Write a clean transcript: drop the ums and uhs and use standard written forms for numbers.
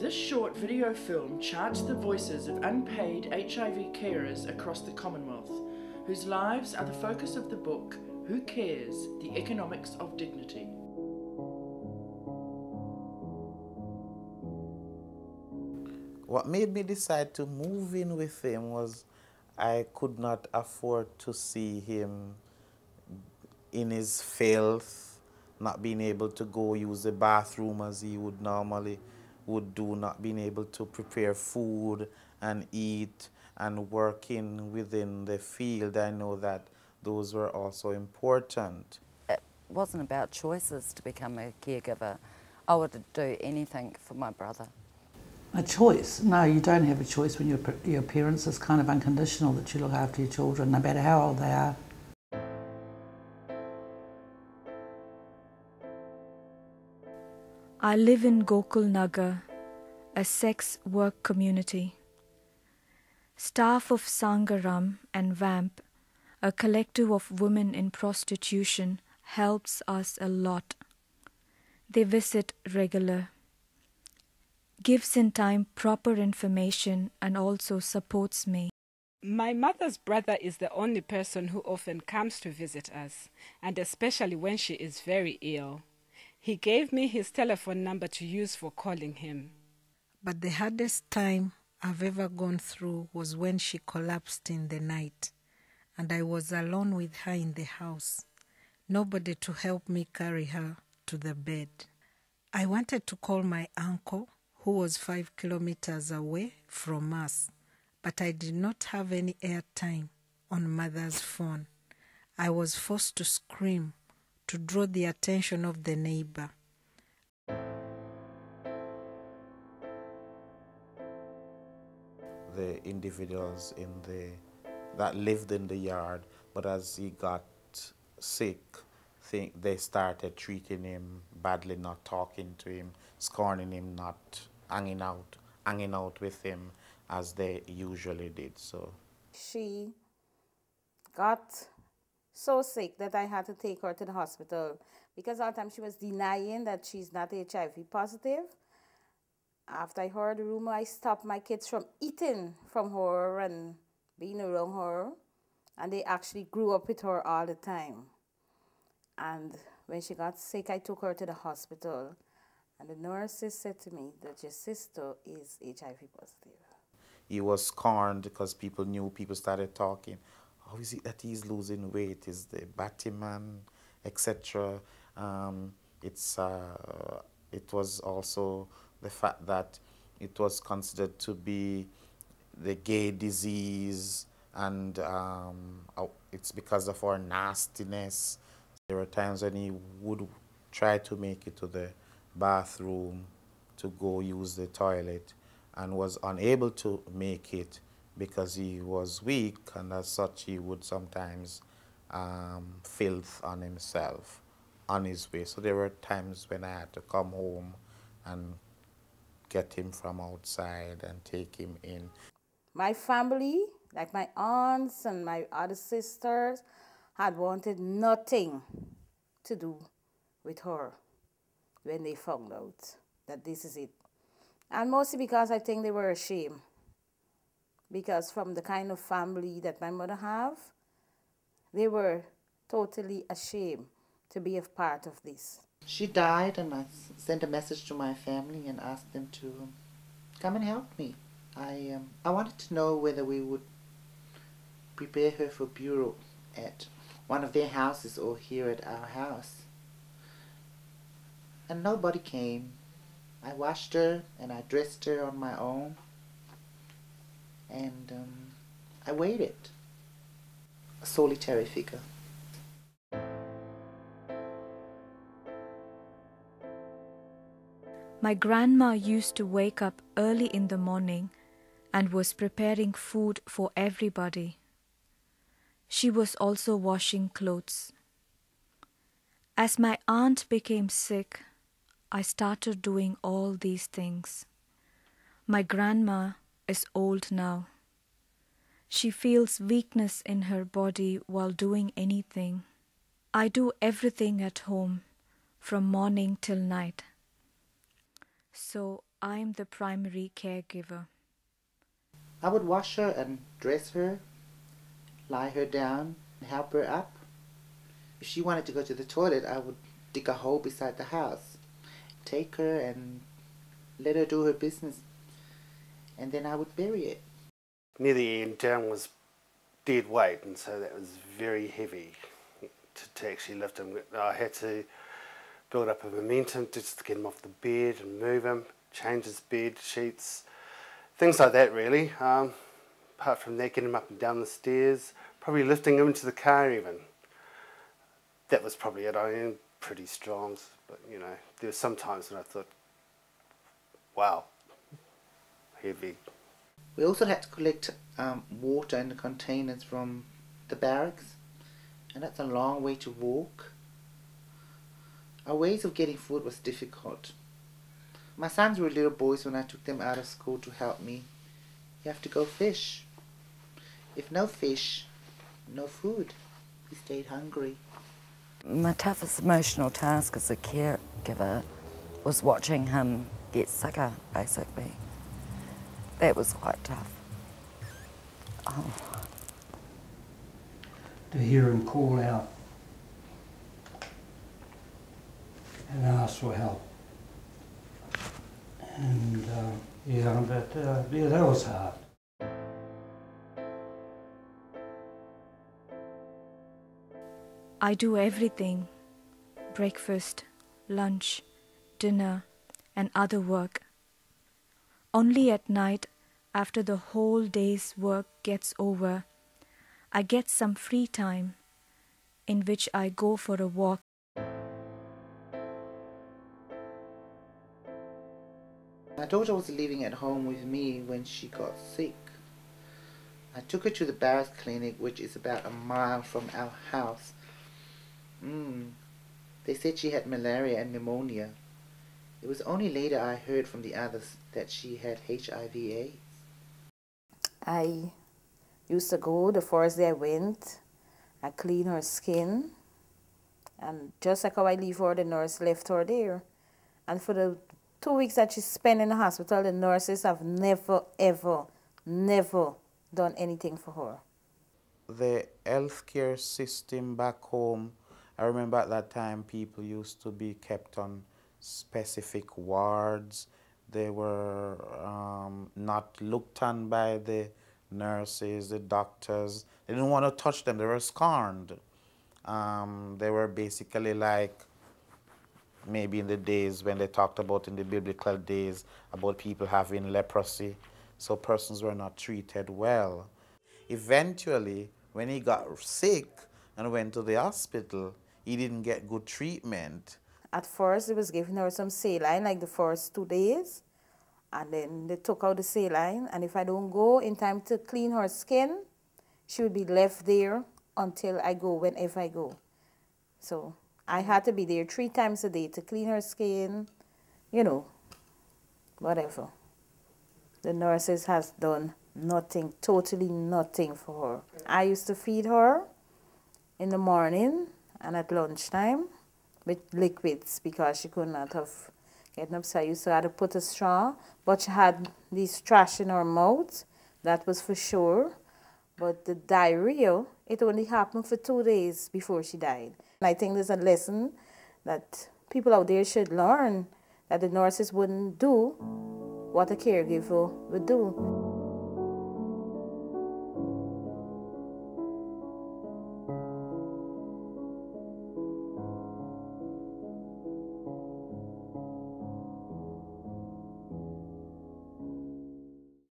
This short video film charts the voices of unpaid HIV carers across the Commonwealth, whose lives are the focus of the book, Who Cares? The Economics of Dignity. What made me decide to move in with him was I could not afford to see him in his filth, not being able to go use the bathroom as he would normally would do, not being able to prepare food and eat, and working within the field. I know that those were also important. It wasn't about choices to become a caregiver. I would do anything for my brother. A choice? No, you don't have a choice when your parents. It's kind of unconditional that you look after your children, no matter how old they are. I live in Gokul Nagar, a sex work community. Staff of Sangaram and VAMP, a collective of women in prostitution, helps us a lot. They visit regular, gives in time proper information, and also supports me. My mother's brother is the only person who often comes to visit us, and especially when she is very ill. He gave me his telephone number to use for calling him. But the hardest time I've ever gone through was when she collapsed in the night, and I was alone with her in the house. Nobody to help me carry her to the bed. I wanted to call my uncle, who was 5 kilometers away from us, but I did not have any airtime on Mother's phone. I was forced to scream to draw the attention of the neighbor. The individuals that lived in the yard, but as he got sick, they started treating him badly, not talking to him, scorning him, not hanging out with him as they usually did. So she got so sick that I had to take her to the hospital because all the time she was denying that she's not HIV positive. After I heard the rumor, I stopped my kids from eating from her and being around her, and they actually grew up with her all the time. And when she got sick, I took her to the hospital, and the nurses said to me that your sister is HIV positive. He was scorned because people started talking. How is it that he's losing weight? Is the Batman, etc. It was also the fact that it was considered to be the gay disease, and it's because of our nastiness. There were times when he would try to make it to the bathroom to go use the toilet and was unable to make it because he was weak, and as such he would sometimes filth on himself on his way. So there were times when I had to come home and get him from outside and take him in. My family, like my aunts and my other sisters, had wanted nothing to do with her when they found out that this is it. And mostly because I think they were ashamed. Because from the kind of family that my mother have, they were totally ashamed to be a part of this. She died, and I sent a message to my family and asked them to come and help me. I wanted to know whether we would prepare her for burial at one of their houses or here at our house. And nobody came. I washed her and I dressed her on my own. And I waited. A solitary figure. My grandma used to wake up early in the morning and was preparing food for everybody. She was also washing clothes. As my aunt became sick, I started doing all these things. My grandma is old now. She feels weakness in her body while doing anything. I do everything at home, from morning till night. So I'm the primary caregiver. I would wash her and dress her, lie her down, and help her up. If she wanted to go to the toilet, I would dig a hole beside the house, take her and let her do her business, and then I would bury it. Near the end, Darren was dead weight, and so that was very heavy to actually lift him. I had to build up a momentum just to get him off the bed and move him, change his bed sheets, things like that really. Apart from that, getting him up and down the stairs, probably lifting him into the car even. That was probably it. I am pretty strong, but you know, there were some times when I thought, wow, heavy. We also had to collect water in the containers from the barracks, and that's a long way to walk. Our ways of getting food was difficult. My sons were little boys when I took them out of school to help me. You have to go fish. If no fish, no food. We stayed hungry. My toughest emotional task as a caregiver was watching him get sicker, basically. That was quite tough. Oh. To hear him call out and ask for help. And yeah, that was hard. I do everything: breakfast, lunch, dinner, and other work. Only at night, after the whole day's work gets over, I get some free time in which I go for a walk. My daughter was living at home with me when she got sick. I took her to the barracks clinic, which is about a mile from our house. They said she had malaria and pneumonia. It was only later I heard from the others that she had HIV/AIDS. I used to go the first day I went, I clean her skin, and just like how I leave her, the nurse left her there. And for the 2 weeks that she spent in the hospital, the nurses have never, ever, never done anything for her. The healthcare system back home, I remember at that time people used to be kept on specific wards. They were not looked on by the nurses, the doctors. They didn't want to touch them. They were scorned. They were basically like maybe in the days when they talked about in the biblical days about people having leprosy. So persons were not treated well. Eventually, when he got sick and went to the hospital, he didn't get good treatment. At first, they was giving her some saline, like the first 2 days. And then they took out the saline. And if I don't go in time to clean her skin, she would be left there until I go, whenever I go. So I had to be there 3 times a day to clean her skin, you know, whatever. The nurses has done nothing, totally nothing for her. I used to feed her in the morning and at lunchtime with liquids because she could not have gotten up. So I used to have to put a straw, but she had this trash in her mouth, that was for sure. But the diarrhea, it only happened for 2 days before she died. And I think there's a lesson that people out there should learn, that the nurses wouldn't do what a caregiver would do.